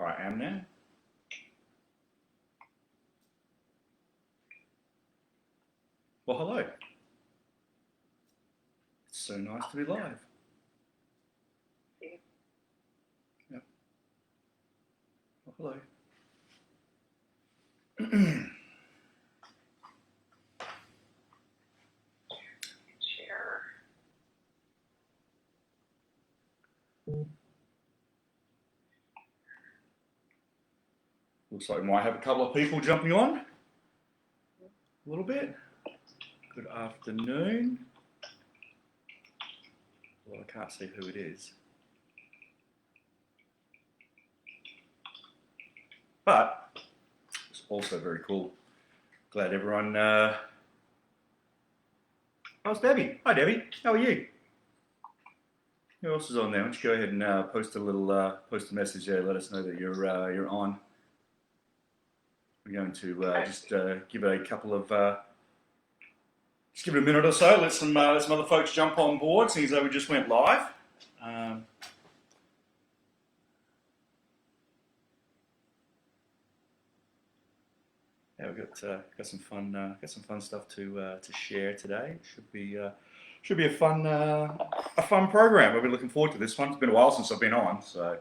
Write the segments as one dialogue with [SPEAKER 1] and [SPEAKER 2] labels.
[SPEAKER 1] I am now. Well, hello. It's so nice to be live. Yep. Well, hello.
[SPEAKER 2] Share.
[SPEAKER 1] Looks like we might have a couple of people jumping on. A little bit. Good afternoon. Well, I can't see who it is. But it's also very cool. Glad everyone... Oh, it's Debbie. Hi, Debbie. How are you? Who else is on there? Why don't you go ahead and post a message there. Let us know that you're on. We're going to just give it a couple of... just give it a minute or so. Let some other folks jump on board, seeing as though we just went live. Yeah, we've got some fun stuff to share today. Should be a fun program. I've been looking forward to this one. It's been a while since I've been on, so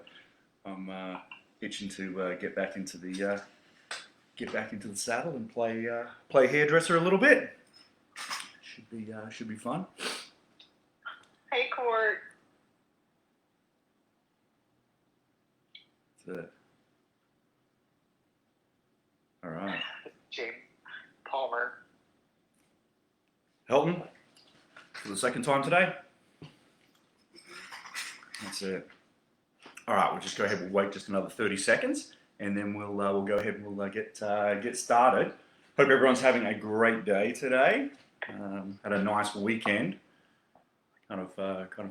[SPEAKER 1] I'm itching to get back into the saddle and play hairdresser a little bit. Should be fun.
[SPEAKER 2] Hey, Court.
[SPEAKER 1] That's it. All right.
[SPEAKER 2] James Palmer.
[SPEAKER 1] Helton, for the second time today. That's it. All right, we'll just go ahead. We'll wait just another 30 seconds, and then we'll go ahead and we'll get started. Hope everyone's having a great day today. Had a nice weekend. Kind of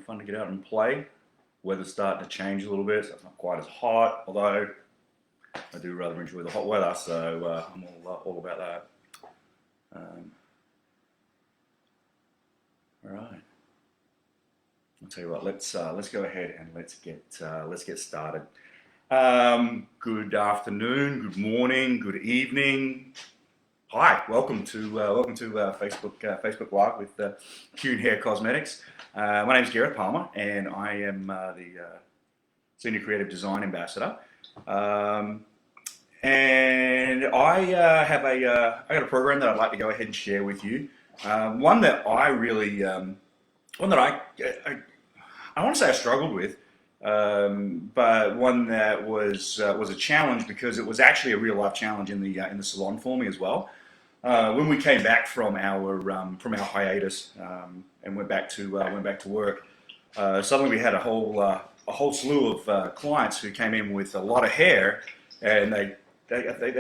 [SPEAKER 1] fun to get out and play. Weather's starting to change a little bit, so it's not quite as hot. Although I do rather enjoy the hot weather, so I'm all about that. All right. I'll tell you what. Let's go ahead and let's get started. Good afternoon, good morning, good evening. Hi, welcome to Facebook Live with Keune Hair Cosmetics. My name is Garth Palmer, and I am the Senior Creative Design Ambassador. And I got a program that I'd like to go ahead and share with you. One that I really, one that I want to say I struggled with, but one that was a challenge because it was actually a real life challenge in the salon for me as well. When we came back from our hiatus and went back to work, suddenly we had a whole slew of clients who came in with a lot of hair, and they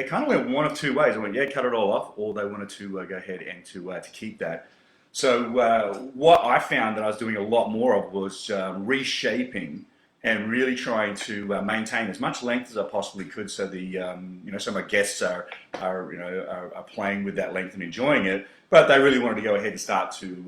[SPEAKER 1] kind of went one of two ways. They went, yeah, cut it all off, or they wanted to go ahead and to keep that. So what I found that I was doing a lot more of was reshaping and really trying to maintain as much length as I possibly could, so the some of my guests are playing with that length and enjoying it, but they really wanted to go ahead and start to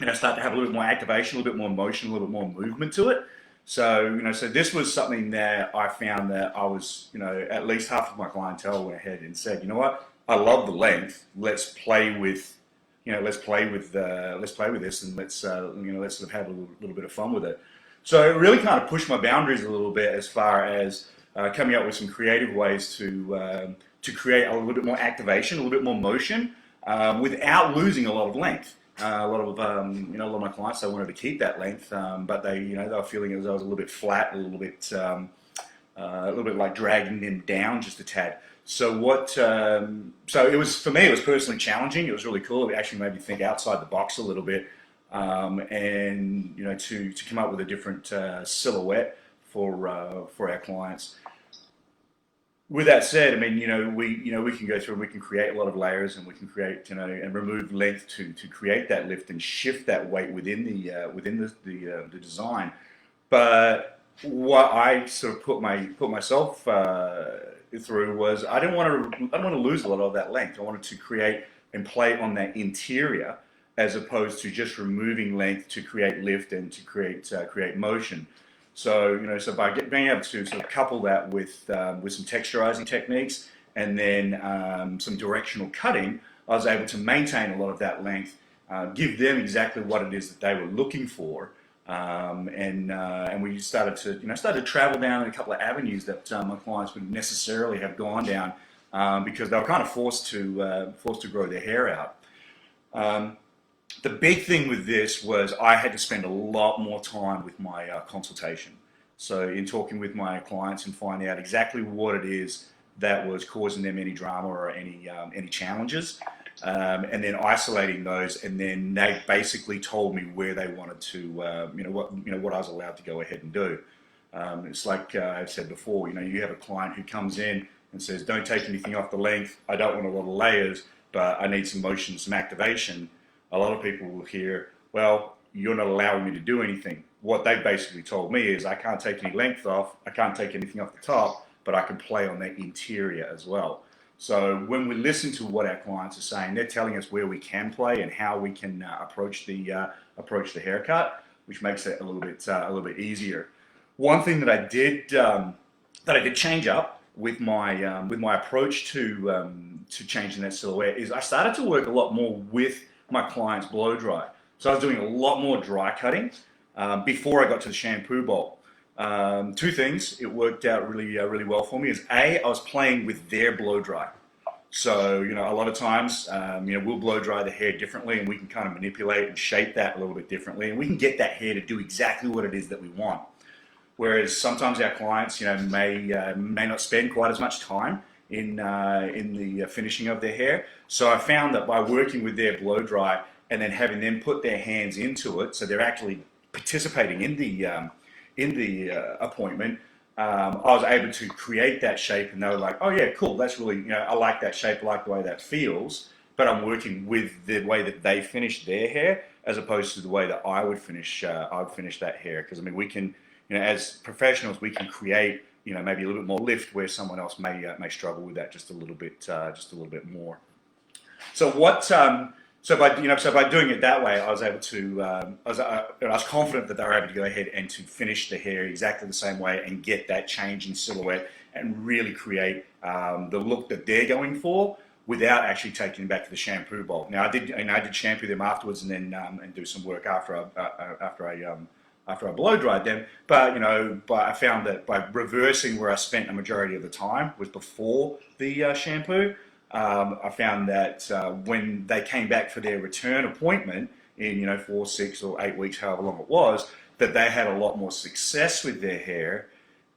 [SPEAKER 1] have a little bit more activation, a little bit more motion, a little bit more movement to it. So so this was something that I found that I was at least half of my clientele went ahead and said, you know what, I love the length. Let's play with let's play with this, and let's sort of have a little bit of fun with it. So it really kind of pushed my boundaries a little bit as far as coming up with some creative ways to create a little bit more activation, a little bit more motion, without losing a lot of length. A lot of my clients, they wanted to keep that length, but they were feeling as though I was a little bit flat, a little bit like dragging them down just a tad. So so it was, for me, it was personally challenging. It was really cool. It actually made me think outside the box a little bit, and to come up with a different silhouette for our clients. With that said, I mean, we can go through and we can create a lot of layers, and we can create, and remove length to create that lift and shift that weight within the design. But what I sort of put myself through was I didn't want to lose a lot of that length. I wanted to create and play on that interior, as opposed to just removing length to create lift and to create motion. So, so by being able to sort of couple that with some texturizing techniques and then some directional cutting, I was able to maintain a lot of that length, give them exactly what it is that they were looking for, and we started to travel down a couple of avenues that my clients wouldn't necessarily have gone down because they were kind of forced to grow their hair out. The big thing with this was I had to spend a lot more time with my consultation. So in talking with my clients and finding out exactly what it is that was causing them any drama or any challenges, and then isolating those, and then they basically told me where they wanted to, what I was allowed to go ahead and do. It's like I've said before, you have a client who comes in and says, "Don't take anything off the length. I don't want a lot of layers, but I need some motion, some activation." A lot of people will hear, "Well, you're not allowing me to do anything." What they basically told me is, I can't take any length off, I can't take anything off the top, but I can play on the interior as well. So when we listen to what our clients are saying, they're telling us where we can play and how we can approach the haircut, which makes it a little bit easier. One thing that I did change up with my approach to changing that silhouette is I started to work a lot more with my clients blow dry. So I was doing a lot more dry cutting before I got to the shampoo bowl. Two things it worked out really well for me is I was playing with their blow dry. So a lot of times we'll blow dry the hair differently, and we can kind of manipulate and shape that a little bit differently, and we can get that hair to do exactly what it is that we want. Whereas sometimes our clients may not spend quite as much time in the finishing of their hair. So I found that by working with their blow dry and then having them put their hands into it, so they're actually participating in the appointment, I was able to create that shape, and they were like, "Oh yeah, cool, that's really, I like that shape, I like the way that feels," but I'm working with the way that they finish their hair as opposed to the way that I would finish that hair. Because we can, as professionals, we can create, maybe a little bit more lift where someone else may struggle with that just a little bit more. So by doing it that way, I was able to, I was confident that they were able to go ahead and to finish the hair exactly the same way and get that change in silhouette and really create the look that they're going for without actually taking them back to the shampoo bowl. Now I did shampoo them afterwards and then and do some work after I blow dried them, but I found that by reversing where I spent a majority of the time was before the shampoo. I found that when they came back for their return appointment in 4, 6, or 8 weeks, however long it was, that they had a lot more success with their hair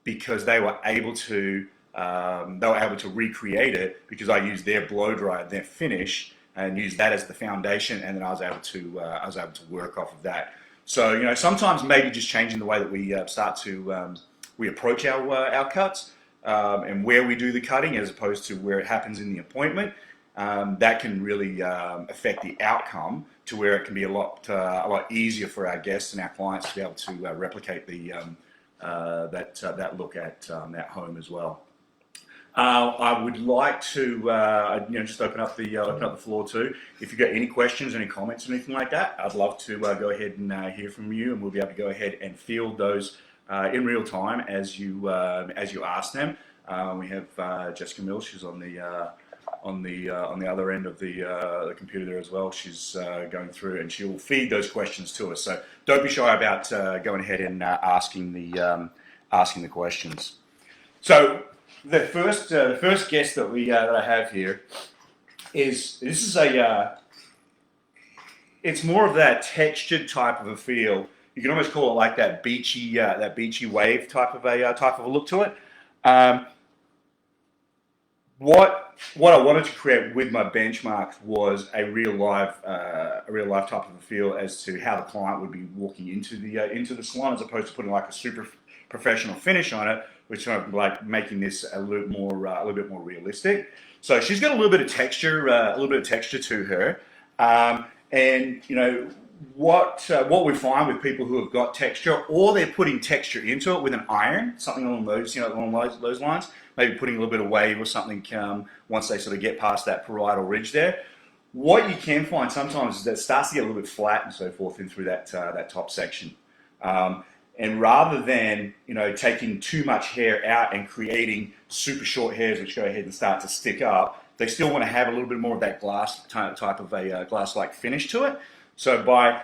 [SPEAKER 1] because they were able to recreate it because I used their blow dry, their finish, and used that as the foundation, and then I was able to work off of that. So sometimes maybe just changing the way that we we approach our cuts. And where we do the cutting as opposed to where it happens in the appointment, that can really affect the outcome to where it can be a lot easier for our guests and our clients to be able to replicate that look at home as well. I would like to just open up the floor too. If you've got any questions, any comments, or anything like that, I'd love to go ahead and hear from you, and we'll be able to go ahead and field those in real time as you ask them. We have Jessica Mills. She's on the other end of the computer there as well. She's going through, and she'll feed those questions to us. So don't be shy about going ahead and asking the questions. So the first guest that I have here is it's more of that textured type of a feel. You can almost call it like that beachy wave type of a look to it. What I wanted to create with my benchmarks was a real life type of a feel as to how the client would be walking into the salon, as opposed to putting like a super professional finish on it, which kind of like making this a little bit more realistic. So she's got a little bit of texture to her, and what we find with people who have got texture, or they're putting texture into it with an iron, something along those lines, maybe putting a little bit of wave or something once they sort of get past that parietal ridge there. What you can find sometimes is that it starts to get a little bit flat and so forth in through that top section. And rather than, taking too much hair out and creating super short hairs which go ahead and start to stick up, they still want to have a little bit more of that glass type of a glass-like finish to it. So by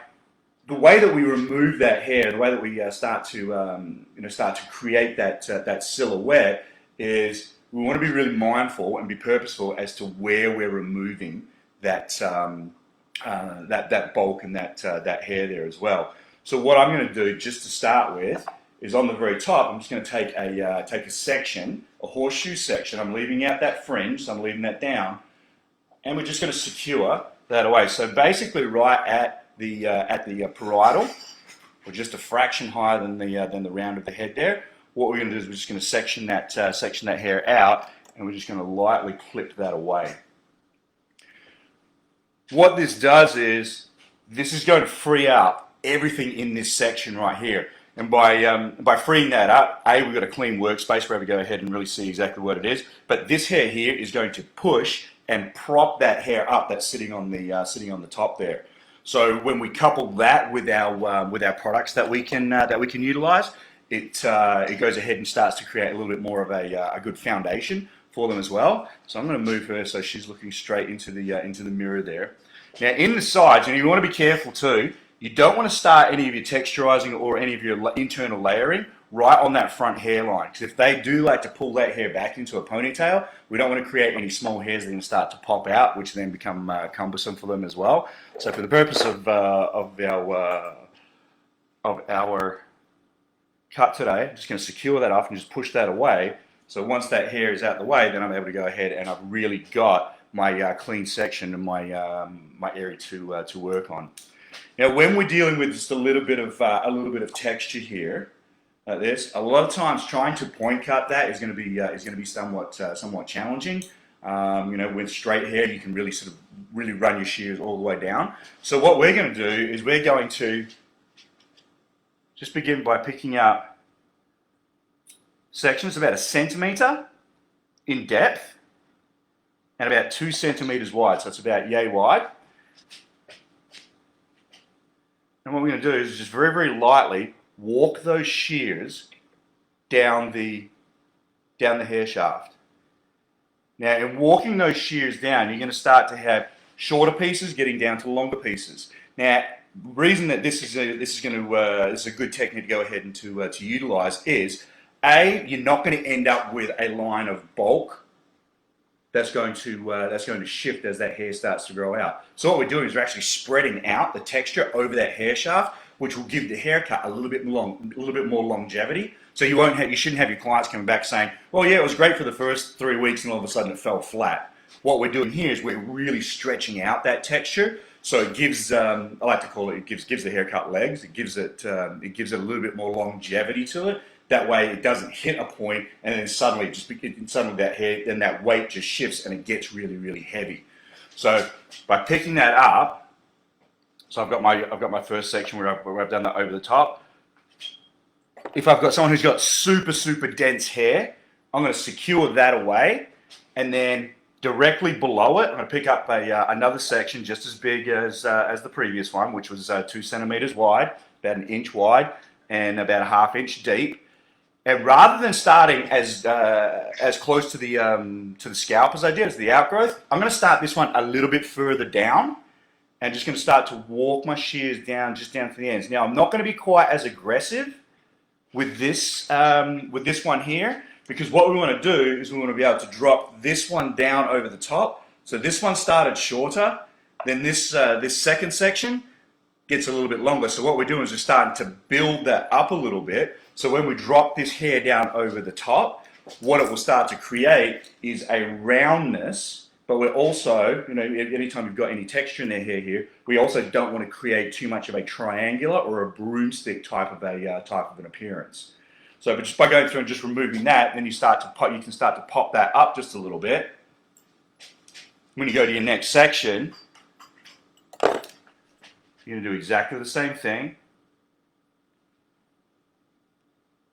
[SPEAKER 1] the way that we remove that hair, the way that we start to create that silhouette, is we want to be really mindful and be purposeful as to where we're removing that that bulk and that hair there as well. So what I'm going to do, just to start with, is on the very top, I'm just going to take a section, a horseshoe section. I'm leaving out that fringe, so I'm leaving that down, and we're just going to secure that away. So basically, right at the parietal, or just a fraction higher than the round of the head there. What we're going to do is we're just going to section that hair out, and we're just going to lightly clip that away. What this does is this is going to free up everything in this section right here. And by freeing that up, we've got a clean workspace where we go ahead and really see exactly what it is. But this hair here is going to push and prop that hair up that's sitting on the top there. So when we couple that with our products that we can utilize, it goes ahead and starts to create a little bit more of a good foundation for them as well. So I'm going to move her so she's looking straight into the mirror there. Now in the sides, and you want to be careful too, you don't want to start any of your texturizing or any of your internal layering right on that front hairline, because if they do like to pull that hair back into a ponytail, we don't want to create any small hairs that are going to start to pop out, which then become cumbersome for them as well. So for the purpose of our cut today, I'm just going to secure that off and just push that away. So once that hair is out the way, then I'm able to go ahead and I've really got my clean section and my area to work on. Now, when we're dealing with just a little bit of texture here, like this, a lot of times trying to point cut that is going to be somewhat challenging. With straight hair, you can really run your shears all the way down. So what we're going to do is we're going to just begin by picking up sections about 1 centimeter in depth and about 2 centimeters wide. So it's about yay wide. And what we're going to do is just very, very lightly walk those shears down the hair shaft. Now, in walking those shears down, you're going to start to have shorter pieces getting down to longer pieces. Now, the reason that this is a good technique to go ahead and to utilize is, you're not going to end up with a line of bulk that's going to shift as that hair starts to grow out. So what we're doing is we're actually spreading out the texture over that hair shaft, which will give the haircut a little bit more longevity. So you shouldn't have your clients coming back saying, well, yeah, it was great for the first 3 weeks and all of a sudden it fell flat. What we're doing here is we're really stretching out that texture. So it gives, I like to call it gives the haircut legs. It gives it a little bit more longevity to it. That way it doesn't hit a point and then suddenly that hair, then that weight just shifts and it gets really, really heavy. So by picking that up, so I've got my first section where I've done that over the top. If I've got someone who's got super, super dense hair, I'm going to secure that away, and then directly below it, I'm going to pick up another section just as big as the previous one, which was 2 centimeters wide, about 1 inch wide, and about 1/2 inch deep. And rather than starting as close to the scalp as I did, as the outgrowth, I'm going to start this one a little bit further down, and just going to start to walk my shears down, just down to the ends. Now, I'm not going to be quite as aggressive with this one here, because what we want to do is we want to be able to drop this one down over the top. So this one started shorter, then this second section gets a little bit longer. So what we're doing is we're starting to build that up a little bit. So when we drop this hair down over the top, what it will start to create is a roundness, but we're also, anytime you've got any texture in their hair here, we also don't want to create too much of a triangular or a broomstick type of an appearance. So but just by going through and just removing that, then you can start to pop that up just a little bit. When you go to your next section, you're going to do exactly the same thing.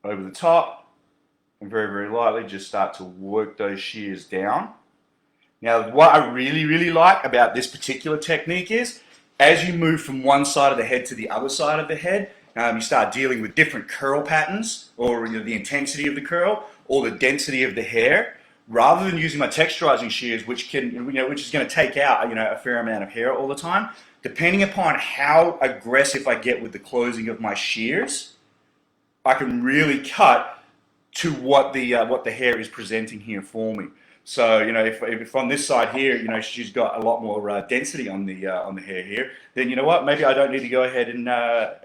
[SPEAKER 1] Over the top, and very, very lightly just start to work those shears down. Now, what I really, really like about this particular technique is, as you move from one side of the head to the other side of the head, you start dealing with different curl patterns, or the intensity of the curl, or the density of the hair, rather than using my texturizing shears, which is going to take out a fair amount of hair all the time. Depending upon how aggressive I get with the closing of my shears, I can really cut to what the hair is presenting here for me. So if on this side here, she's got a lot more density on the hair here, then maybe I don't need to go ahead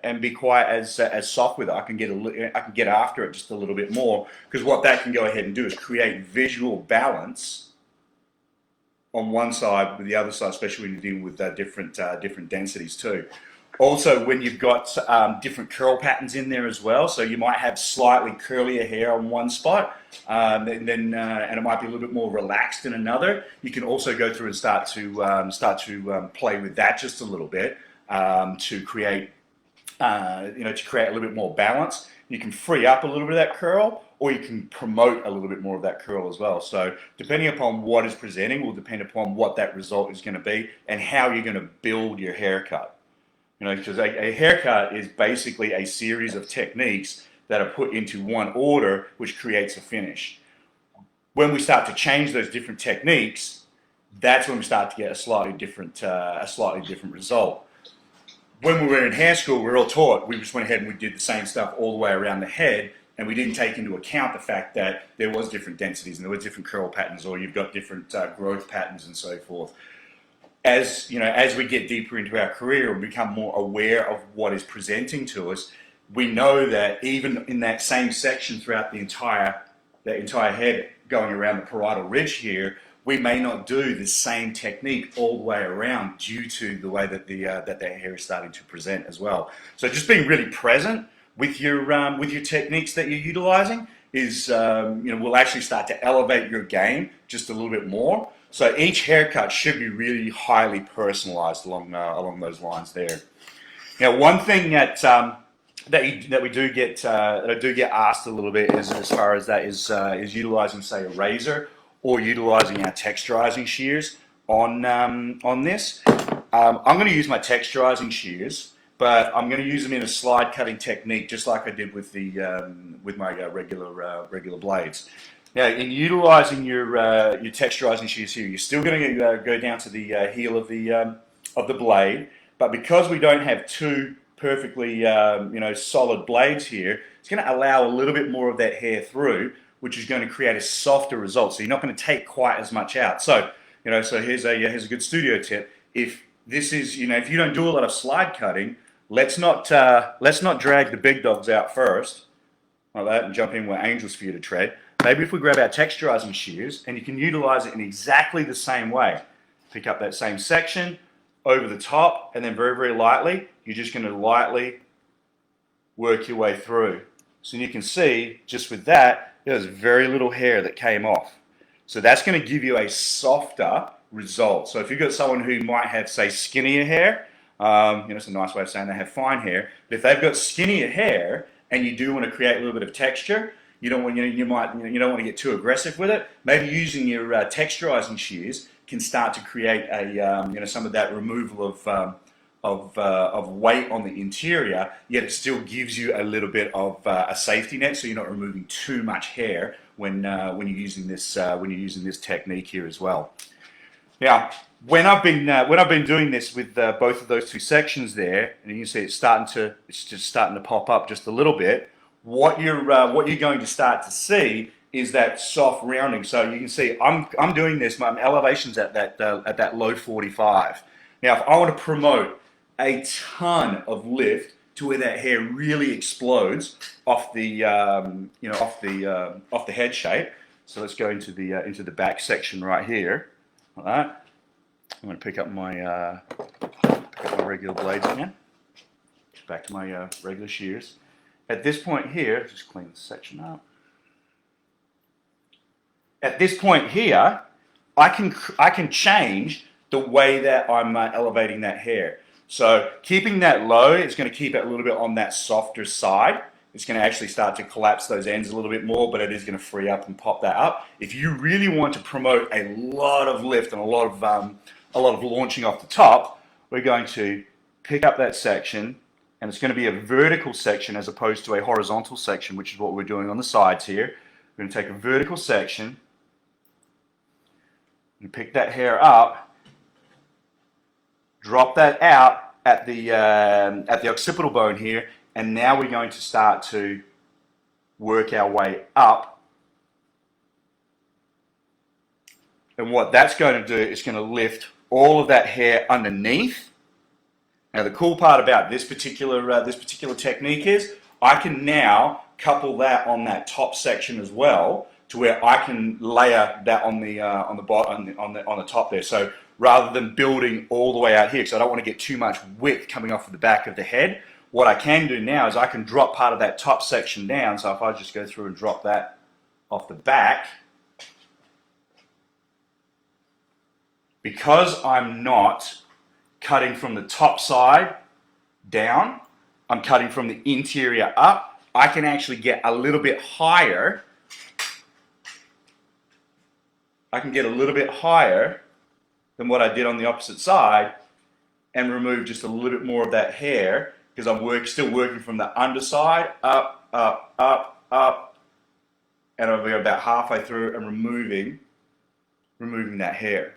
[SPEAKER 1] and be quite as soft with it. I can get after it just a little bit more, because what that can go ahead and do is create visual balance on one side with the other side, especially when you're dealing with different densities too. Also, when you've got different curl patterns in there as well, so you might have slightly curlier hair on one spot, and it might be a little bit more relaxed in another. You can also go through and start to play with that just a little bit to create a little bit more balance. You can free up a little bit of that curl, or you can promote a little bit more of that curl as well. So depending upon what is presenting will depend upon what that result is going to be and how you're going to build your haircut. Because a haircut is basically a series of techniques that are put into one order, which creates a finish. When we start to change those different techniques, that's when we start to get a slightly different result. When we were in hair school, we were all taught, we just went ahead and we did the same stuff all the way around the head, and we didn't take into account the fact that there was different densities and there were different curl patterns, or you've got different growth patterns and so forth. As we get deeper into our career and become more aware of what is presenting to us, we know that even in that same section throughout the entire head going around the parietal ridge here, we may not do the same technique all the way around due to the way that the hair is starting to present as well. So just being really present with your techniques that you're utilizing is will actually start to elevate your game just a little bit more. So each haircut should be really highly personalized along those lines there. Now, one thing that I do get asked a little bit is as far as that is utilizing, say, a razor or utilizing our texturizing shears on this. I'm going to use my texturizing shears, but I'm going to use them in a slide cutting technique, just like I did with my regular blades. Now, in utilizing your texturizing shears here, you're still going to go down to the heel of the blade, but because we don't have two perfectly solid blades here, it's going to allow a little bit more of that hair through, which is going to create a softer result. So you're not going to take quite as much out. So here's a good studio tip. If this is if you don't do a lot of slide cutting, let's not drag the big dogs out first like that and jump in where angels for you to tread. Maybe if we grab our texturizing shears, and you can utilize it in exactly the same way. Pick up that same section, over the top, and then very, very lightly, you're just going to lightly work your way through. So you can see, just with that, there's very little hair that came off. So that's going to give you a softer result. So if you've got someone who might have, say, skinnier hair, it's a nice way of saying they have fine hair, but if they've got skinnier hair, and you do want to create a little bit of texture, you don't want to get too aggressive with it. Maybe using your texturizing shears can start to create a some of that removal of weight on the interior. Yet it still gives you a little bit of a safety net, so you're not removing too much hair when you're using this technique here as well. Now, when I've been doing this with both of those two sections there, and you can see it's just starting to pop up just a little bit. What you're going to start to see is that soft rounding. So you can see I'm doing this. My elevation's at that low 45. Now, if I want to promote a ton of lift to where that hair really explodes off the head shape. So let's go into the back section right here. Like that. I'm going to pick up my regular blades again. Back to my regular shears. At this point here, just clean this section up. At this point here, I can change the way that I'm elevating that hair. So keeping that low is going to keep it a little bit on that softer side. It's going to actually start to collapse those ends a little bit more, but it is going to free up and pop that up. If you really want to promote a lot of lift and a lot of launching off the top, we're going to pick up that section and it's going to be a vertical section as opposed to a horizontal section, which is what we're doing on the sides here. We're going to take a vertical section and pick that hair up, drop that out at the occipital bone here, and now we're going to start to work our way up. And what that's going to do is going to lift all of that hair underneath. Now the cool part about this particular technique is I can now couple that on that top section as well, to where I can layer that on the bottom, on the top there. So rather than building all the way out here, because I don't want to get too much width coming off of the back of the head, what I can do now is I can drop part of that top section down. So if I just go through and drop that off the back, because I'm not cutting from the top side down, I'm cutting from the interior up, I can actually get a little bit higher. I can get a little bit higher than what I did on the opposite side and remove just a little bit more of that hair, because I'm still working from the underside, up, up, up, up, and I'll be about halfway through and removing that hair.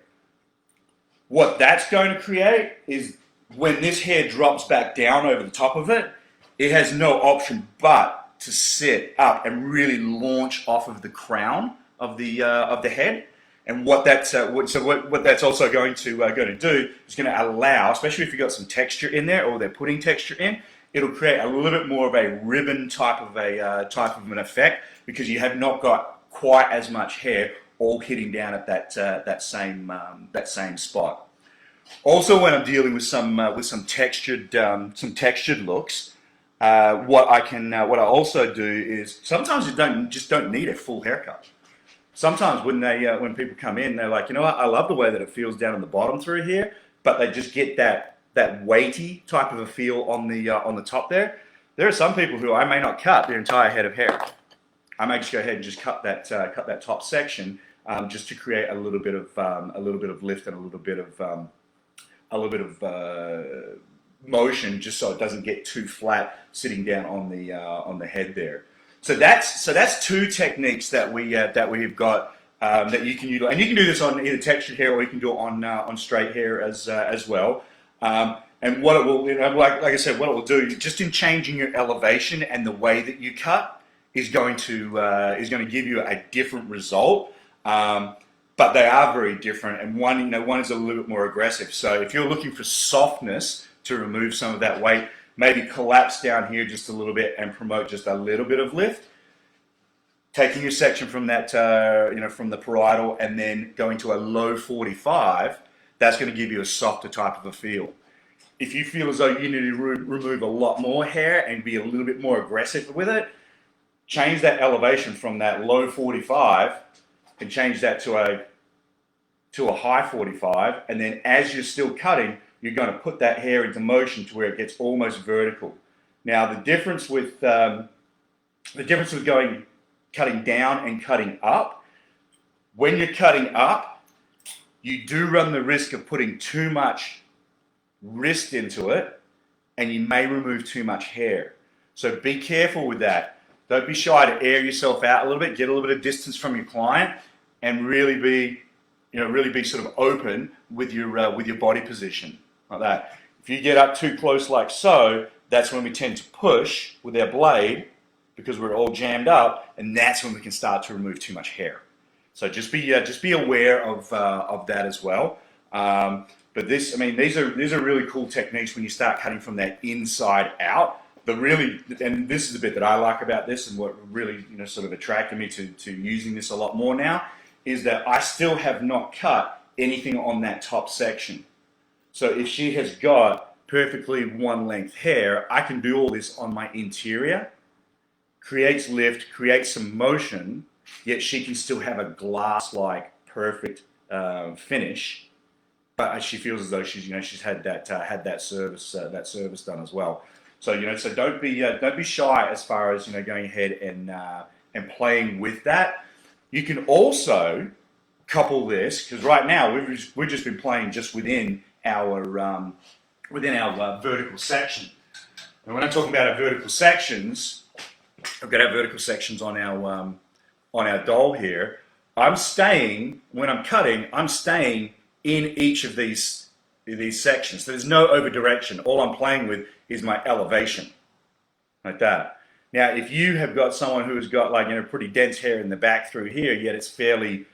[SPEAKER 1] What that's going to create is when this hair drops back down over the top of it, it has no option but to sit up and really launch off of the crown of the head. And what that's also going to do is going to allow, especially if you've got some texture in there, or they're putting texture in, it'll create a little bit more of a ribbon type of an effect, because you have not got quite as much hair all hitting down at that same spot. Also, when I'm dealing with some textured looks, what I also do is sometimes you just don't need a full haircut. Sometimes when people come in, they're like, you know what, I love the way that it feels down on the bottom through here, but they just get that weighty type of a feel on the top there. There are some people who I may not cut their entire head of hair. I may just go ahead and just cut that top section, just to create a little bit of lift and a little bit of motion, just so it doesn't get too flat sitting down on the head there. So that's two techniques that we've got that you can utilize, and you can do this on either textured hair or you can do it on straight hair as well. And what it will, like I said, what it will do, just in changing your elevation and the way that you cut, is going to give you a different result. But they are very different, and one is a little bit more aggressive. So if you're looking for softness to remove some of that weight, maybe collapse down here just a little bit and promote just a little bit of lift. Taking your section from that, from the parietal, and then going to a low 45, that's going to give you a softer type of a feel. If you feel as though you need to remove a lot more hair and be a little bit more aggressive with it, change that elevation from that low 45 and change that to a high 45, and then as you're still cutting, you're going to put that hair into motion to where it gets almost vertical. Now the difference with cutting down and cutting up, when you're cutting up, you do run the risk of putting too much wrist into it, and you may remove too much hair. So be careful with that. Don't be shy to air yourself out a little bit, get a little bit of distance from your client, and really be sort of open with your body position like that. If you get up too close like so, that's when we tend to push with our blade, because we're all jammed up, and that's when we can start to remove too much hair. So just be aware of that as well. But these are really cool techniques when you start cutting from that inside out. And this is the bit that I like about this, and what really sort of attracted me to using this a lot more now, is that I still have not cut anything on that top section. So if she has got perfectly one length hair, I can do all this on my interior, creates lift, creates some motion, yet she can still have a glass-like perfect finish, but she feels as though she's had that service done as well. So so don't be shy as far as going ahead and playing with that. You can also couple this, because right now we've just been playing just within our vertical section. And when I'm talking about our vertical sections, I've got our vertical sections on our doll here. I'm staying, when I'm cutting, I'm staying in each of these sections. So there's no over direction. All I'm playing with is my elevation, like that. Now, if you have got someone who has got like pretty dense hair in the back through here, yet it's fairly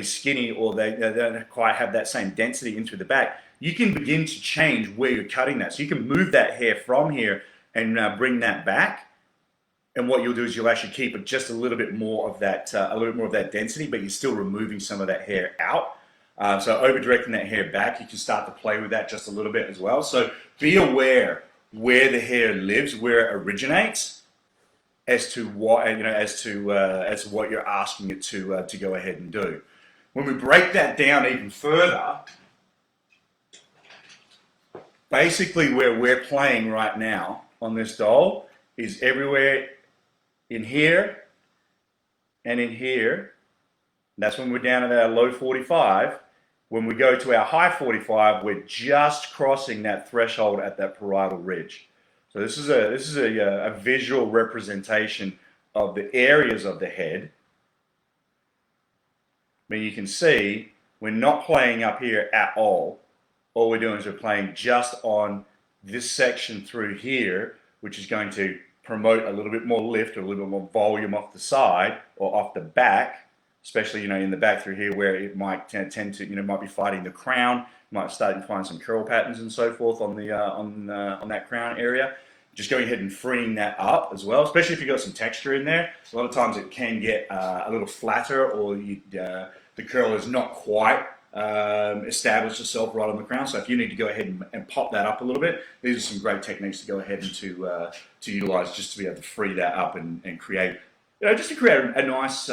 [SPEAKER 1] skinny, or they don't quite have that same density into the back, you can begin to change where you're cutting that. So you can move that hair from here and bring that back. And what you'll do is you'll actually keep it just a little bit more of that density, but you're still removing some of that hair out. So over directing that hair back, you can start to play with that just a little bit as well. So be aware where the hair lives, where it originates, as to what as to what you're asking it to go ahead and do. When we break that down even further, basically where we're playing right now on this doll is everywhere in here and in here. That's when we're down at our low 45. When we go to our high 45, we're just crossing that threshold at that parietal ridge. So this is a visual representation of the areas of the head. But you can see we're not playing up here at all. All we're doing is we're playing just on this section through here, which is going to promote a little bit more lift or a little bit more volume off the side or off the back, especially in the back through here where it might tend to might be fighting the crown, might start to find some curl patterns and so forth on the on that crown area. Just going ahead and freeing that up as well, especially if you've got some texture in there. A lot of times it can get a little flatter, or the curl is not quite established itself right on the crown. So if you need to go ahead and pop that up a little bit, these are some great techniques to go ahead and to utilize, just to be able to free that up and create, just to create a nice,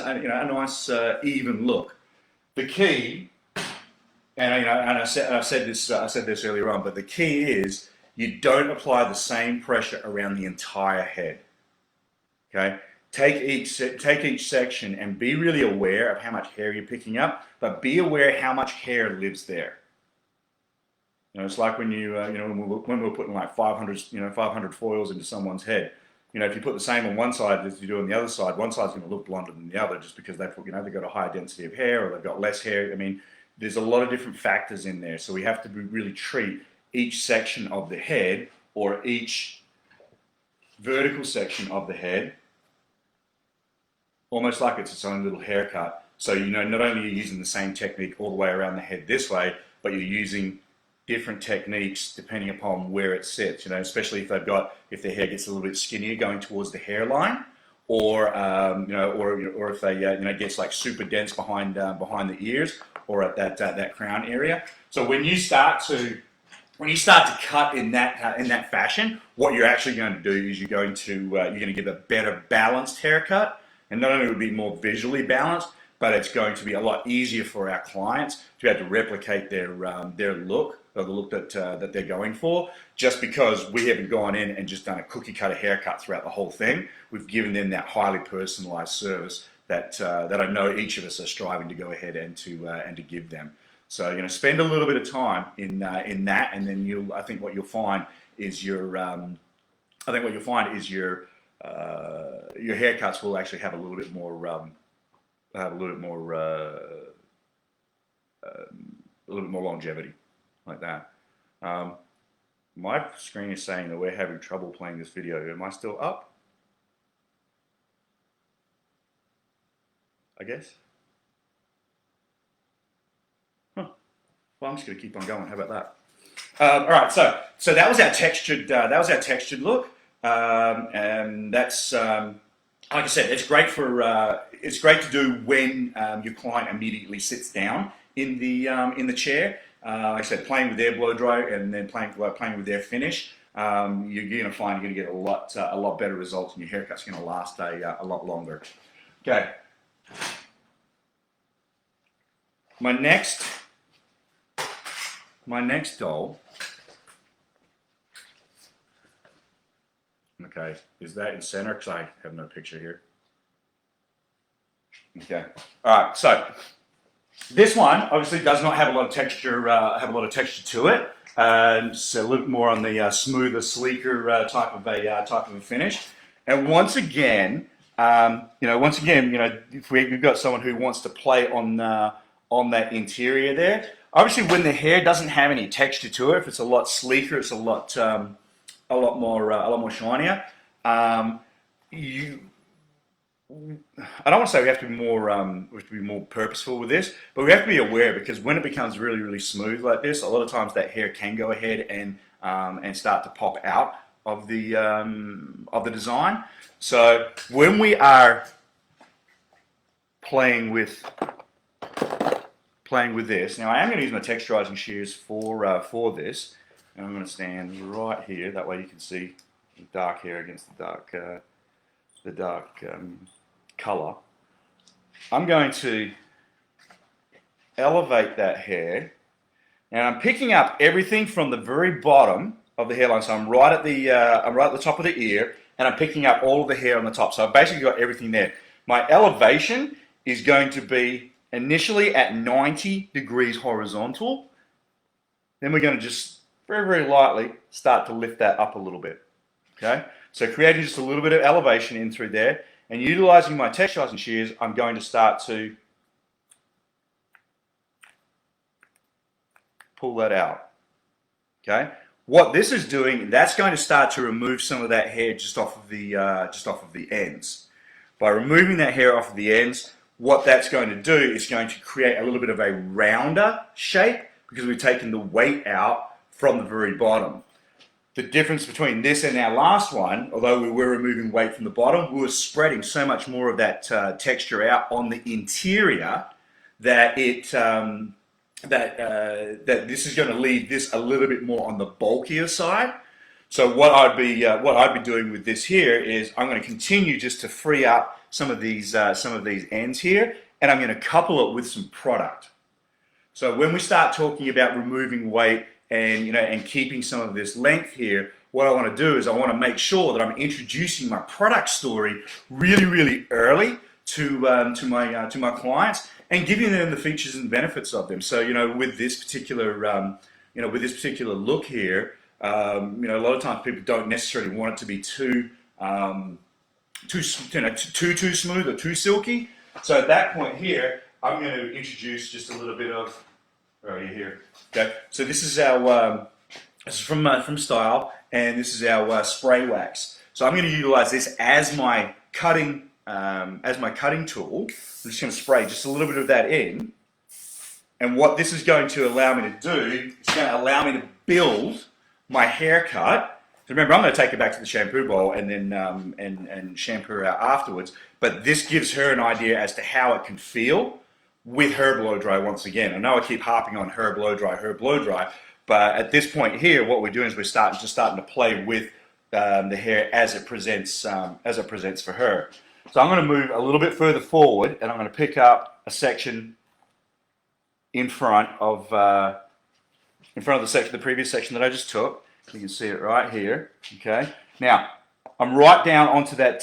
[SPEAKER 1] even look. The key, and I said this earlier on, but the key is you don't apply the same pressure around the entire head. Okay. Take each section and be really aware of how much hair you're picking up, but be aware how much hair lives there. It's like when when we were putting like 500 foils into someone's head. If you put the same on one side as you do on the other side, one side's going to look blonder than the other, just because they've got a higher density of hair, or they've got less hair. I mean, there's a lot of different factors in there, so we have to really treat each section of the head, or each vertical section of the head, almost like it's its own little haircut. So not only are you using the same technique all the way around the head this way, but you're using different techniques depending upon where it sits. Especially if the hair gets a little bit skinnier going towards the hairline, or or if they gets like super dense behind the ears, or at that crown area. So when you start to cut in that fashion, what you're actually going to do is you're going to give a better balanced haircut. And not only would it be more visually balanced, but it's going to be a lot easier for our clients to be able to replicate their look, or the look that they're going for, just because we haven't gone in and just done a cookie cutter haircut throughout the whole thing. We've given them that highly personalized service that I know each of us are striving to go ahead and to give them. So spend a little bit of time in that, and then I think what you'll find is your haircuts will actually have a little bit more longevity, like that. My screen is saying that we're having trouble playing this video. Am I still up? I guess. Huh. Well, I'm just going to keep on going. How about that? All right. So that was our textured look. And that's like I said, it's great to do when your client immediately sits down in the chair. Like I said, playing with their blow dry and then playing with their finish, you're going to find you're going to get a lot better results, and your haircut's going to last a lot longer. Okay. My next doll. Okay, is that in center? Because I have no picture here. Okay, all right, so This one obviously does not have a lot of texture. To it. It's a little more on the smoother, sleeker type of a finish. And once again, if we've got someone who wants to play on that interior there, obviously when the hair doesn't have any texture to it, if it's a lot sleeker, it's a lot more shinier. I don't want to say we have to be more purposeful with this, but we have to be aware, because when it becomes really, really smooth like this, a lot of times that hair can go ahead and start to pop out of the design. So when we are playing with this, now I am going to use my texturizing shears for this, and I'm going to stand right here. That way you can see the dark hair against the dark color. I'm going to elevate that hair, and I'm picking up everything from the very bottom of the hairline. So I'm right at the top of the ear, and I'm picking up all of the hair on the top. So I've basically got everything there. My elevation is going to be initially at 90 degrees horizontal. Then we're going to just very, very lightly start to lift that up a little bit. Okay, so creating just a little bit of elevation in through there, and utilizing my texturizing shears, I'm going to start to pull that out. Okay, what this is doing, that's going to start to remove some of that hair just off of the ends. By removing that hair off of the ends, what that's going to do is going to create a little bit of a rounder shape, because we've taken the weight out from the very bottom. The difference between this and our last one, although we were removing weight from the bottom, we were spreading so much more of that texture out on the interior that that this is going to leave this a little bit more on the bulkier side. So what I'd be doing with this here is I'm going to continue just to free up some of these ends here, and I'm going to couple it with some product. So when we start talking about removing weight and keeping some of this length here, what I want to do is I want to make sure that I'm introducing my product story really, really early to my clients, and giving them the features and benefits of them. So with this particular look here, a lot of times people don't necessarily want it to be too smooth or too silky. So at that point here, I'm going to introduce just a little bit of right here. Okay, so this is our this is from Style, and this is our spray wax. So I'm going to utilize this as my cutting tool. I'm just going to spray just a little bit of that in, and what this is going to allow me to do, it's going to allow me to build my haircut. Remember, I'm going to take it back to the shampoo bowl and then and shampoo her out afterwards. But this gives her an idea as to how it can feel with her blow dry once again. I know I keep harping on her blow dry, but at this point here, what we're doing is we're starting to play with the hair as it presents for her. So I'm going to move a little bit further forward, and I'm going to pick up a section in front of the previous section that I just took. You can see it right here. Okay. Now I'm right down onto that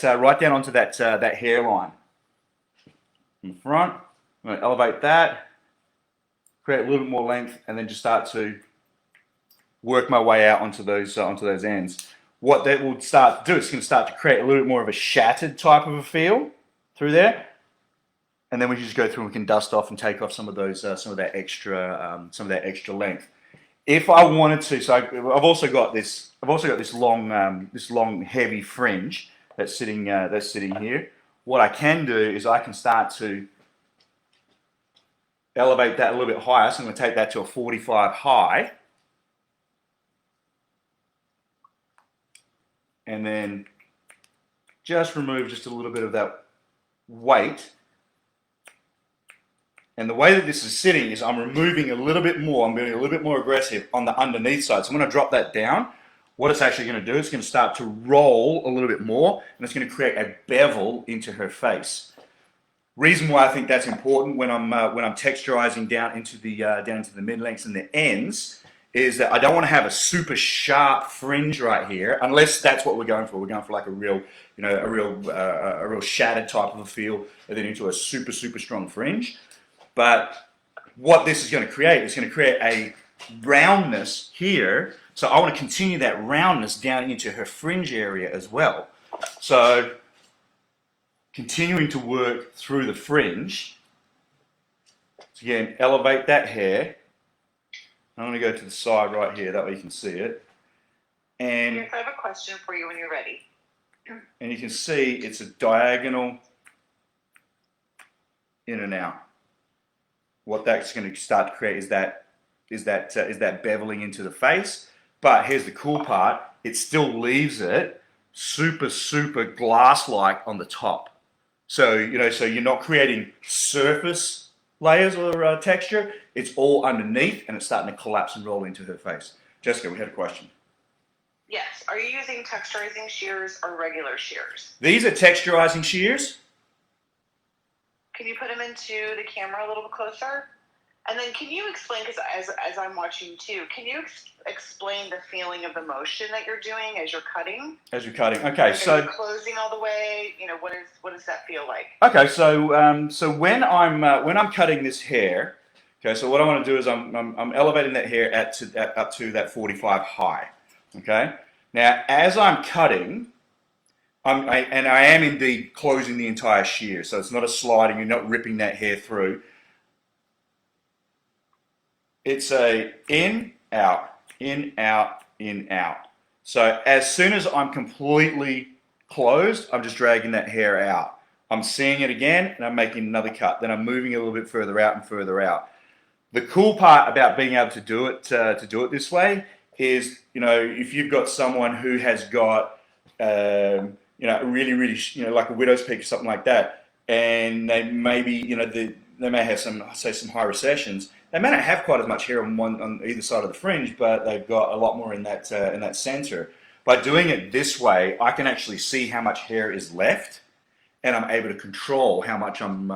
[SPEAKER 1] hairline in front. I'm going to elevate that, create a little bit more length, and then just start to work my way out onto those ends. What that will start to do, it's going to start to create a little bit more of a shattered type of a feel through there, and then we can just go through and we can dust off and take off some of that extra length. If I wanted to, so I've also got this long heavy fringe that's sitting here. What I can do is I can start to elevate that a little bit higher. So I'm going to take that to a 45 high, and then just remove just a little bit of that weight. And the way that this is sitting is I'm removing a little bit more. I'm being a little bit more aggressive on the underneath side. So I'm going to drop that down. What it's actually going to do is it's going to start to roll a little bit more, and it's going to create a bevel into her face. Reason why I think that's important when I'm texturizing down into the mid lengths and the ends is that I don't want to have a super sharp fringe right here, unless that's what we're going for. We're going for like a real shattered type of a feel, and then into a super strong fringe. But what this is going to create is going to create a roundness here. So I want to continue that roundness down into her fringe area as well. So continuing to work through the fringe. So again, elevate that hair. I'm going to go to the side right here, that way you can see it. And
[SPEAKER 2] Yes, I have a question for you when you're ready.
[SPEAKER 1] And you can see it's a diagonal in and out. What that's going to start to create is that beveling into the face. But here's the cool part: it still leaves it super glass-like on the top. So so you're not creating surface layers or texture. It's all underneath, and it's starting to collapse and roll into her face. Jessica, we had a question.
[SPEAKER 2] Yes. Are you using texturizing shears or regular shears?
[SPEAKER 1] These are texturizing shears.
[SPEAKER 2] Can you put them into the camera a little bit closer? And then can you explain, because as I'm watching too, can you explain the feeling of the motion that you're doing as you're cutting?
[SPEAKER 1] As you're cutting, okay.
[SPEAKER 2] So are you closing all the way. What does that feel like?
[SPEAKER 1] Okay, so when I'm cutting this hair, okay, so what I want to do is I'm elevating that hair up to that 45 high. Okay. Now, as I'm cutting, I am indeed closing the entire shear, so it's not a sliding. You're not ripping that hair through. It's a in, out, in, out, in, out. So as soon as I'm completely closed, I'm just dragging that hair out. I'm seeing it again, and I'm making another cut. Then I'm moving it a little bit further out and further out. The cool part about being able to do it this way is, if you've got someone who has got, really, like a widow's peak or something like that, and they maybe, they may have some high recessions. They may not have quite as much hair on either side of the fringe, but they've got a lot more in that center. By doing it this way, I can actually see how much hair is left, and I'm able to control how much I'm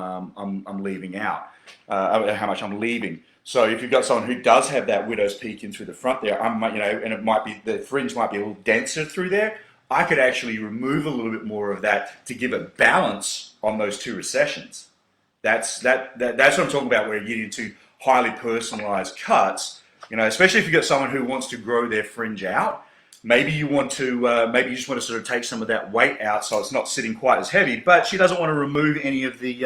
[SPEAKER 1] leaving out, how much I'm leaving. So if you've got someone who does have that widow's peak in through the front there, and it might be, the fringe might be a little denser through there, I could actually remove a little bit more of that to give a balance on those two recessions. That's what I'm talking about, where you get into highly personalized cuts, especially if you've got someone who wants to grow their fringe out. Maybe you want to, maybe you just want to sort of take some of that weight out so it's not sitting quite as heavy, but she doesn't want to remove any of the,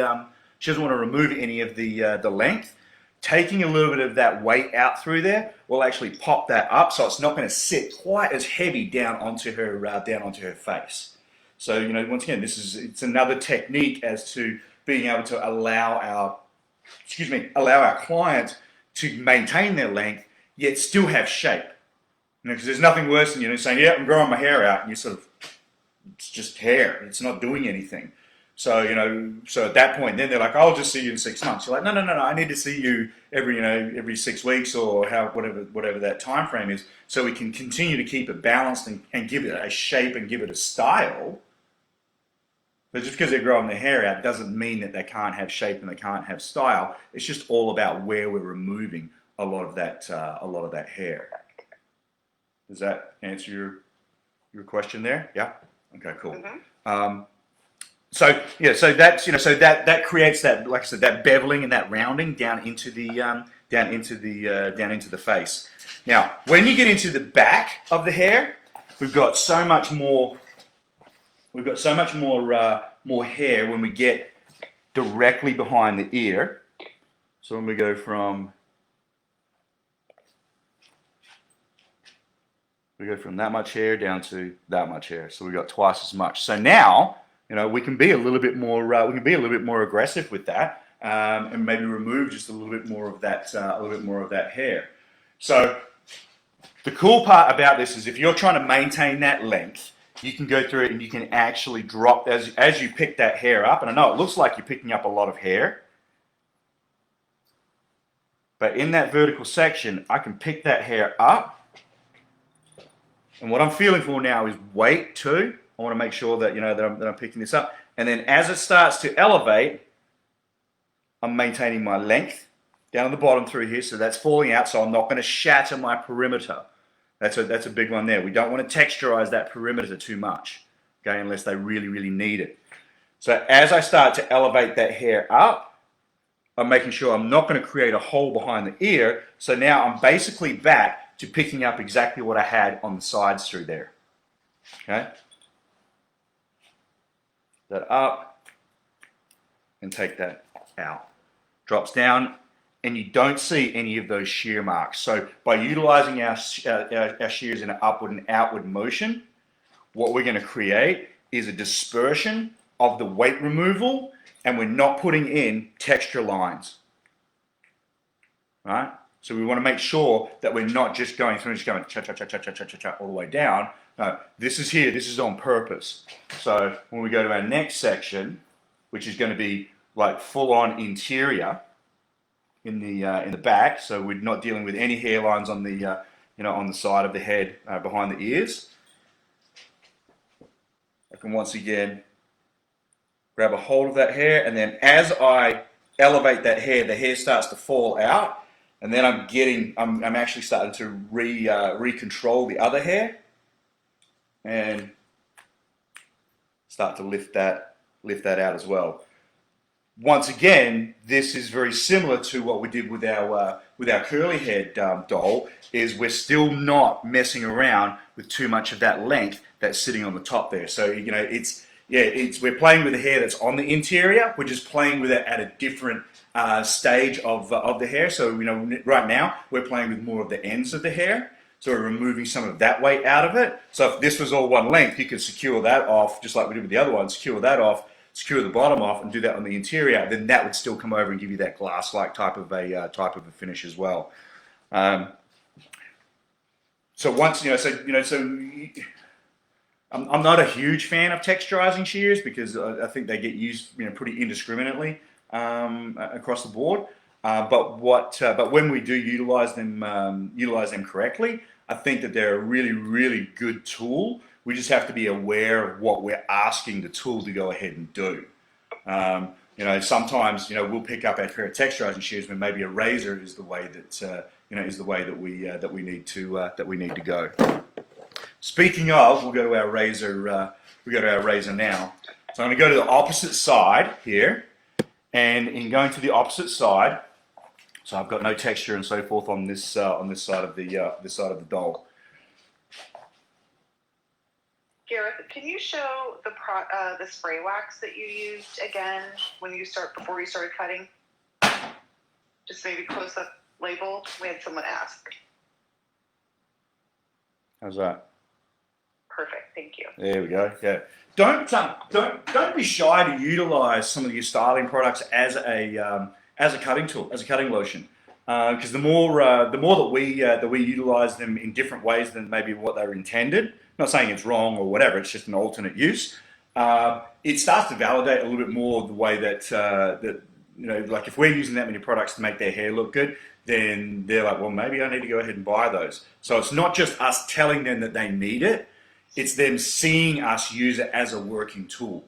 [SPEAKER 1] the length. Taking a little bit of that weight out through there will actually pop that up, so it's not going to sit quite as heavy down onto her face. So once again, it's another technique as to being able to allow our client to maintain their length yet still have shape. Because there's nothing worse than saying, "Yeah, I'm growing my hair out," and it's just hair. It's not doing anything. So so at that point, then they're like, "I'll just see you in 6 months." You're like, "No, I need to see you every 6 weeks or whatever that time frame is, so we can continue to keep it balanced and give it a shape and give it a style." But just because they're growing their hair out doesn't mean that they can't have shape and they can't have style. It's just all about where we're removing a lot of that hair. Does that answer your question there? Yeah. Okay. Cool.
[SPEAKER 2] Mm-hmm.
[SPEAKER 1] So that's so that creates that, like I said, that beveling and that rounding down into the face. Now, when you get into the back of the hair, we've got so much more. We've got so much more hair when we get directly behind the ear. So when we go from that much hair down to that much hair, so we've got twice as much. So now, we can be a little bit more aggressive with that, and maybe remove just a little bit more of that hair. So the cool part about this is if you're trying to maintain that length, you can go through it and you can actually drop as you pick that hair up. And I know it looks like you're picking up a lot of hair, but in that vertical section, I can pick that hair up. And what I'm feeling for now is weight too. I want to make sure that that I'm picking this up. And then as it starts to elevate, I'm maintaining my length down at the bottom through here, so that's falling out, so I'm not going to shatter my perimeter. That's a big one there. We don't want to texturize that perimeter too much, okay, unless they really need it. So as I start to elevate that hair up, I'm making sure I'm not going to create a hole behind the ear. So now I'm basically back to picking up exactly what I had on the sides through there. Okay? That up and take that out. Drops down, and you don't see any of those shear marks. So by utilizing our shears in an upward and outward motion, what we're going to create is a dispersion of the weight removal, and we're not putting in texture lines. Right? So we want to make sure that we're not just going through and just going cha-cha-cha-cha-cha-cha-cha all the way down. No, this is here. This is on purpose. So when we go to our next section, which is going to be like full-on interior in the back, so we're not dealing with any hairlines on the on the side of the head behind the ears. I can once again grab a hold of that hair, and then as I elevate that hair, the hair starts to fall out, and then I'm actually starting to recontrol the other hair and start to lift that out as well. Once again, this is very similar to what we did with our curly head doll. Is we're still not messing around with too much of that length that's sitting on the top there. So we're playing with the hair that's on the interior. We're just playing with it at a different stage of the hair. So right now we're playing with more of the ends of the hair. So we're removing some of that weight out of it. So if this was all one length, you could secure that off, just like we did with the other one. Secure that off, secure the bottom off, and do that on the interior. Then that would still come over and give you that glass-like type of a finish as well. So once I'm not a huge fan of texturizing shears because I think they get used pretty indiscriminately across the board. But when we do utilize them correctly, I think that they're a really, really good tool. We just have to be aware of what we're asking the tool to go ahead and do. Sometimes we'll pick up our pair of texturizing shears when maybe a razor is the way that we need to go. Speaking of, we'll go to our razor. We go to our razor now. So I'm going to go to the opposite side here, and in going to the opposite side, so I've got no texture and so forth on this side of the doll.
[SPEAKER 2] Gareth, can you show the spray wax that you used again before you started cutting? Just maybe close up label. We had someone ask.
[SPEAKER 1] How's that?
[SPEAKER 2] Perfect, thank you.
[SPEAKER 1] There we go. Yeah. Don't be shy to utilize some of your styling products as a cutting tool, as a cutting lotion. Because the more that we utilize them in different ways than maybe what they were intended. Not saying it's wrong or whatever. It's just an alternate use. It starts to validate a little bit more the way that like if we're using that many products to make their hair look good, then they're like, well, maybe I need to go ahead and buy those. So it's not just us telling them that they need it. It's them seeing us use it as a working tool.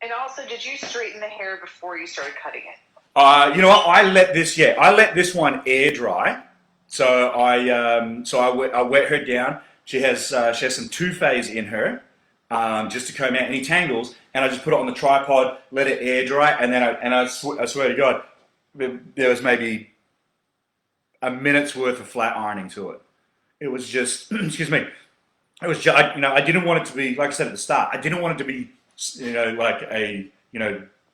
[SPEAKER 2] And also, did you straighten the hair before you started cutting it?
[SPEAKER 1] You know what? I let this one air dry. So I wet her down. She has some two-phase in her, just to comb out any tangles, and I just put it on the tripod, let it air dry, and then I swear to God, there was maybe a minute's worth of flat ironing to it. It was just, excuse me, it was just, I didn't want it to be, like I said at the start, I didn't want it to be, like a,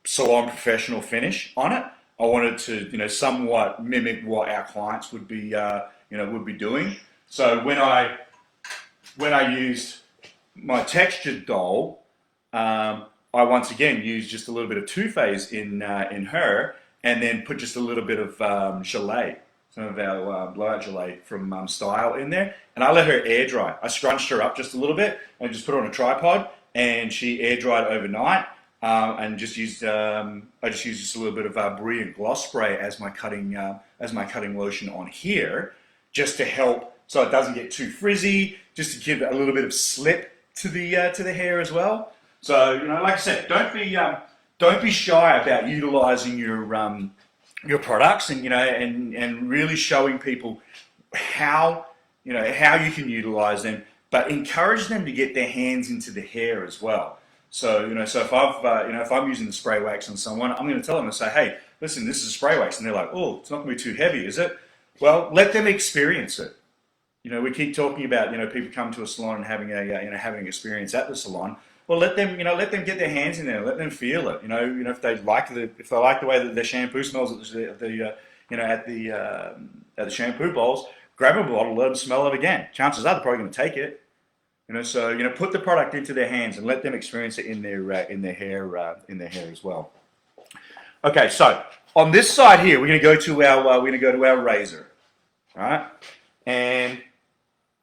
[SPEAKER 1] salon professional finish on it. I wanted to, somewhat mimic what our clients would be, doing. So when I used my textured doll, I once again used just a little bit of two-phase in her, and then put just a little bit of gelée, some of our blowout gelée from Style in there, and I let her air dry. I scrunched her up just a little bit and just put her on a tripod, and she air dried overnight. And just used I just used just a little bit of Brilliant Gloss Spray as my cutting lotion on here, just to help so it doesn't get too frizzy, just to give it a little bit of slip to the hair as well. So like I said, don't be shy about utilizing your products and and really showing people how you can utilize them, but encourage them to get their hands into the hair as well. So, so if I've, if I'm using the spray wax on someone, I'm going to tell them and say, hey, listen, this is spray wax. And they're like, oh, it's not going to be too heavy, is it? Well, let them experience it. We keep talking about, people come to a salon and having having an experience at the salon. Well, let them get their hands in there, let them feel it. If they like the way that their shampoo smells at the shampoo bowls, grab a bottle, let them smell it again. Chances are they're probably going to take it. So put the product into their hands and let them experience it in their hair as well. Okay, so on this side here, we're going to go to our razor, right? And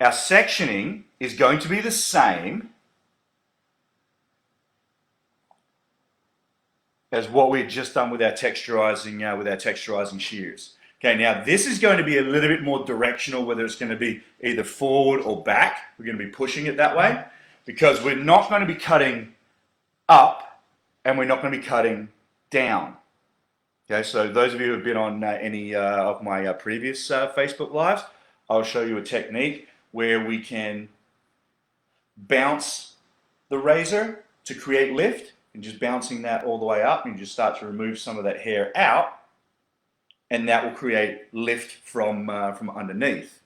[SPEAKER 1] our sectioning is going to be the same as what we had just done with our texturizing shears. Okay, now this is going to be a little bit more directional, whether it's going to be either forward or back. We're going to be pushing it that way because we're not going to be cutting up and we're not going to be cutting down. Okay, so those of you who have been on any of my previous Facebook Lives, I'll show you a technique where we can bounce the razor to create lift, and just bouncing that all the way up, and you just start to remove some of that hair out, and that will create lift from underneath.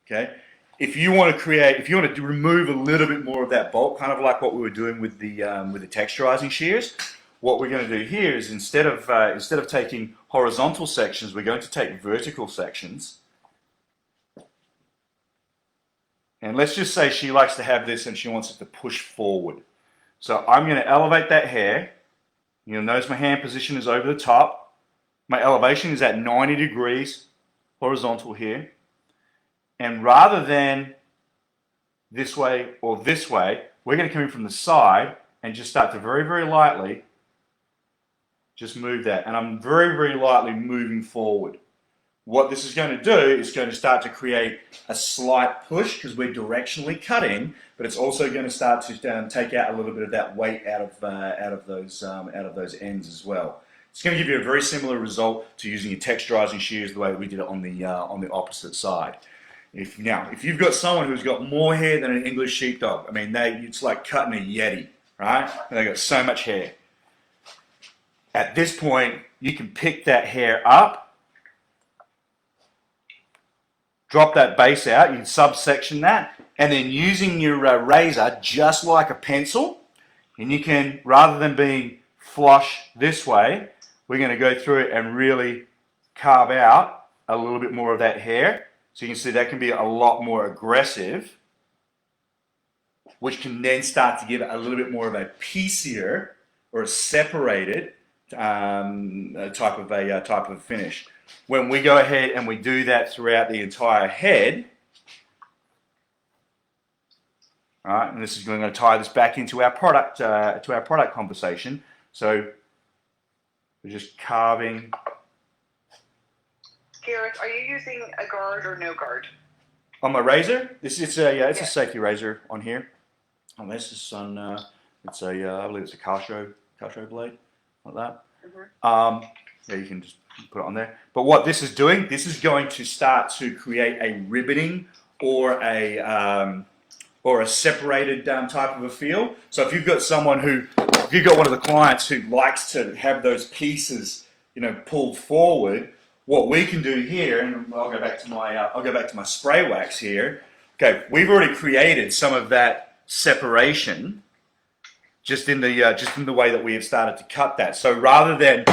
[SPEAKER 1] Okay, if you want to remove a little bit more of that bulk, kind of like what we were doing with the texturizing shears, what we're going to do here is instead of taking horizontal sections, we're going to take vertical sections. And let's just say she likes to have this and she wants it to push forward. So I'm going to elevate that hair. You'll notice my hand position is over the top. My elevation is at 90 degrees horizontal here. And rather than this way or this way, we're going to come in from the side and just start to very, very lightly just move that. And I'm very, very lightly moving forward. What this is going to do is going to start to create a slight push because we're directionally cutting, but it's also going to start to take out a little bit of that weight out of those ends as well. It's going to give you a very similar result to using your texturizing shears the way that we did it on the opposite side. If you've got someone who's got more hair than an English sheepdog, I mean, it's like cutting a Yeti, right? And they've got so much hair. At this point, you can pick that hair up, drop that base out, you can subsection that, and then using your razor just like a pencil, and you can, rather than being flush this way, we're going to go through it and really carve out a little bit more of that hair. So you can see that can be a lot more aggressive, which can then start to give it a little bit more of a piecier or a separated type of finish. When we go ahead and we do that throughout the entire head, all right, and this is going to tie this back into our product conversation. So we're just carving.
[SPEAKER 2] Gareth, are you using a guard or no guard?
[SPEAKER 1] On my razor, it's a safety razor on here. On this is on I believe it's a Castro blade, like that. Mm-hmm. Yeah, you can just put it on there. But what this is doing, this is going to start to create a ribboning or a separated type of a feel. So if you've got one of the clients who likes to have those pieces, pulled forward, what we can do here, and I'll go back to my spray wax here. Okay, we've already created some of that separation just in the way that we have started to cut that. So rather than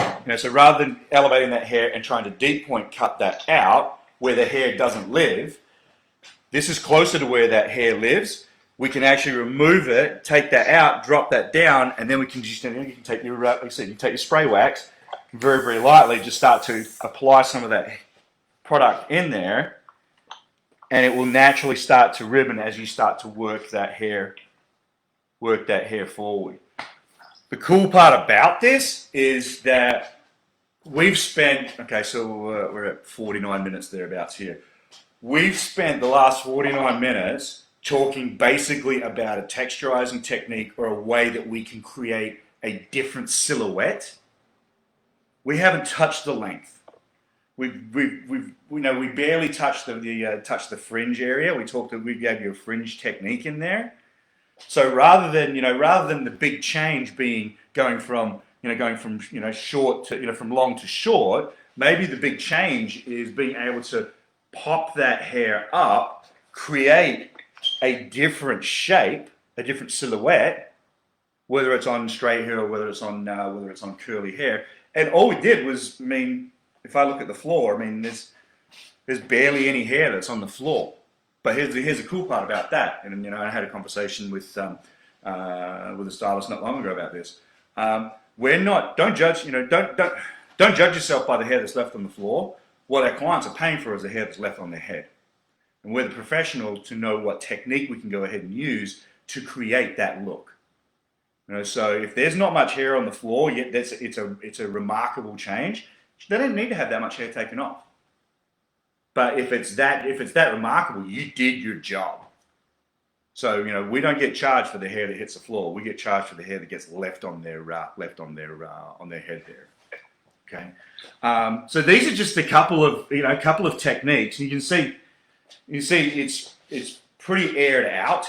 [SPEAKER 1] elevating that hair and trying to deep point cut that out where the hair doesn't live, this is closer to where that hair lives. We can actually remove it, take that out, drop that down, and then we can just, you can take your spray wax, very, very lightly, just start to apply some of that product in there, and it will naturally start to ribbon as you start to work that hair forward. The cool part about this is that we've spent, we're at 49 minutes thereabouts here. We've spent the last 49 minutes talking basically about a texturizing technique or a way that we can create a different silhouette. We haven't touched the length. We barely touched the fringe area. We gave you a fringe technique in there. So rather than the big change being going from short to from long to short, maybe the big change is being able to pop that hair up, create a different shape, a different silhouette, whether it's on straight hair or whether it's on curly hair. And all we did was, if I look at the floor, there's barely any hair that's on the floor. But here's the cool part about that. And I had a conversation with a stylist not long ago about this. Don't judge don't judge yourself by the hair that's left on the floor. What our clients are paying for is the hair that's left on their head. And we're the professional to know what technique we can go ahead and use to create that look. So if there's not much hair on the floor, yet it's a remarkable change. They don't need to have that much hair taken off. But if it's that remarkable, you did your job. So we don't get charged for the hair that hits the floor. We get charged for the hair that gets left on their head there. Okay. So these are just a couple of techniques. You can see it's pretty aired out.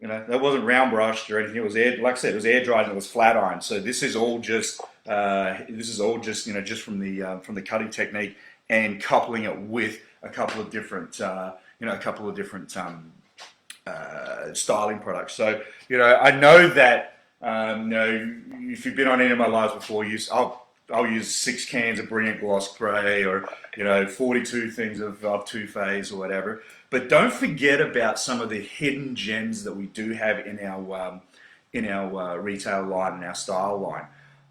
[SPEAKER 1] That wasn't round brushed or anything. It was air dried and it was flat ironed. So this is all just just from the cutting technique and coupling it with a couple of different styling products. So I know that if you've been on any of my lives before, I'll use 6 cans of Brilliant Gloss Spray or 42 things of Too Faced or whatever. But don't forget about some of the hidden gems that we do have in our retail line and our style line.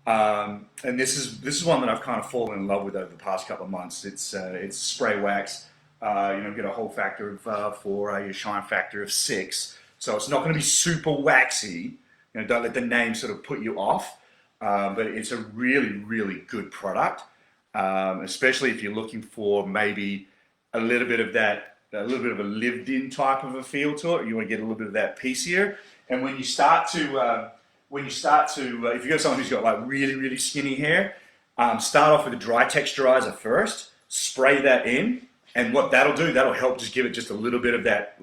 [SPEAKER 1] And this is one that I've kind of fallen in love with over the past couple of months. It's spray wax. Get a hold factor of 4, your shine factor of 6. So it's not going to be super waxy. Don't let the name sort of put you off. But it's a really, really good product, especially if you're looking for maybe a little bit of a lived-in type of a feel to it. You want to get a little bit of that piecier. And when you start to, if you got someone who's got like really, really skinny hair, start off with a dry texturizer first, spray that in, and what that'll help just give it just a little bit of that,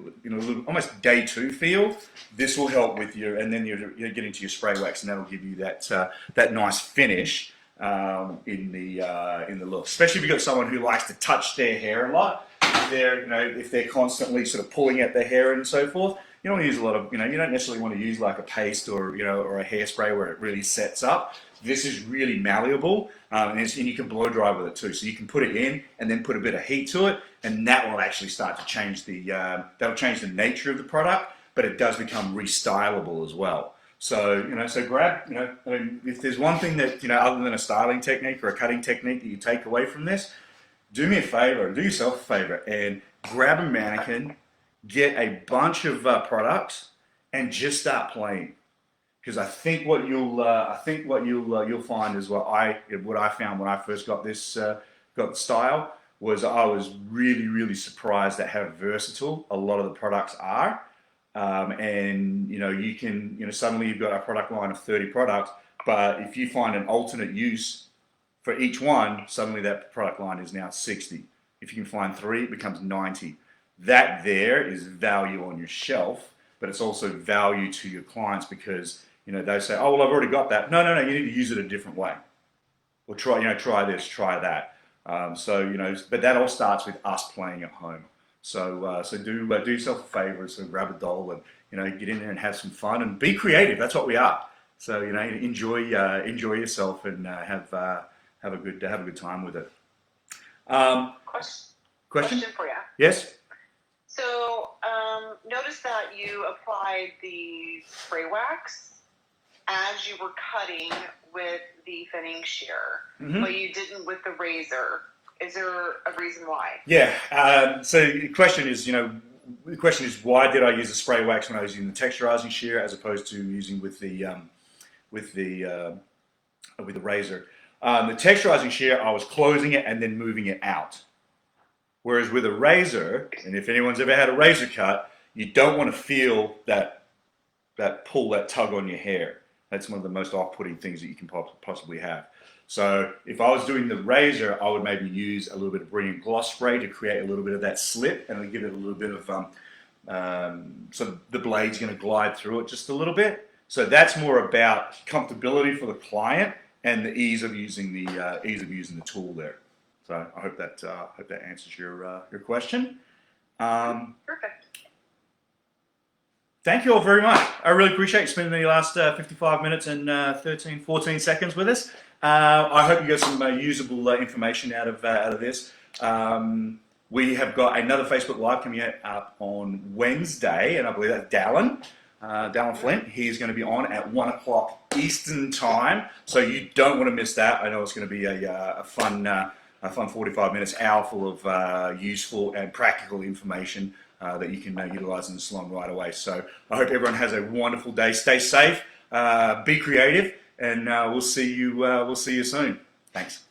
[SPEAKER 1] almost day 2 feel. This will help with and then you're getting to your spray wax, and that'll give you that nice finish in the look. Especially if you've got someone who likes to touch their hair a lot. If they're constantly sort of pulling at their hair and so forth, you don't use a lot of, you don't necessarily want to use like a paste or a hairspray where it really sets up. This is really malleable, and you can blow dry with it too. So you can put it in and then put a bit of heat to it, and that will actually start to change that'll change the nature of the product, but it does become restylable as well. So, so grab, if there's one thing that, other than a styling technique or a cutting technique that you take away from this, do me a favor, do yourself a favor, and grab a mannequin, get a bunch of products, and just start playing. Because I think what you'll find is what I found when I first got the style was I was really, really surprised at how versatile a lot of the products are. And you can suddenly you've got a product line of 30 products, but if you find an alternate use for each one, suddenly that product line is now 60. If you can find 3, it becomes 90. That there is value on your shelf, but it's also value to your clients because they say, oh well, I've already got that. No, you need to use it a different way. Or try this, try that. But that all starts with us playing at home. So do yourself a favor. So grab a doll and get in there and have some fun and be creative. That's what we are. So enjoy yourself and have a good time with it. Question
[SPEAKER 2] for you.
[SPEAKER 1] Yes.
[SPEAKER 2] So notice that you applied the spray wax as you were cutting with the thinning shear, but you didn't with the razor. Is there a reason why?
[SPEAKER 1] Yeah. So the question is, why did I use the spray wax when I was using the texturizing shear as opposed to using with the razor? The texturizing shear, I was closing it and then moving it out. Whereas with a razor, and if anyone's ever had a razor cut, you don't want to feel that pull, that tug on your hair. That's one of the most off-putting things that you can possibly have. So if I was doing the razor, I would maybe use a little bit of brilliant gloss spray to create a little bit of that slip and give it a little bit of, so the blade's going to glide through it just a little bit. So that's more about comfortability for the client and the ease of using the tool there. So I hope that answers your question.
[SPEAKER 2] Perfect.
[SPEAKER 1] Thank you all very much. I really appreciate you spending the last 55 minutes and 14 seconds with us. I hope you got some usable information out of this. We have got another Facebook Live coming up on Wednesday, and I believe that's Dallin Flint. He's going to be on at 1 o'clock Eastern Time, so you don't want to miss that. I know it's going to be a fun 45 minutes, hour full of useful and practical information that you can utilize in the salon right away. So I hope everyone has a wonderful day. Stay safe, be creative, and we'll see you soon. Thanks.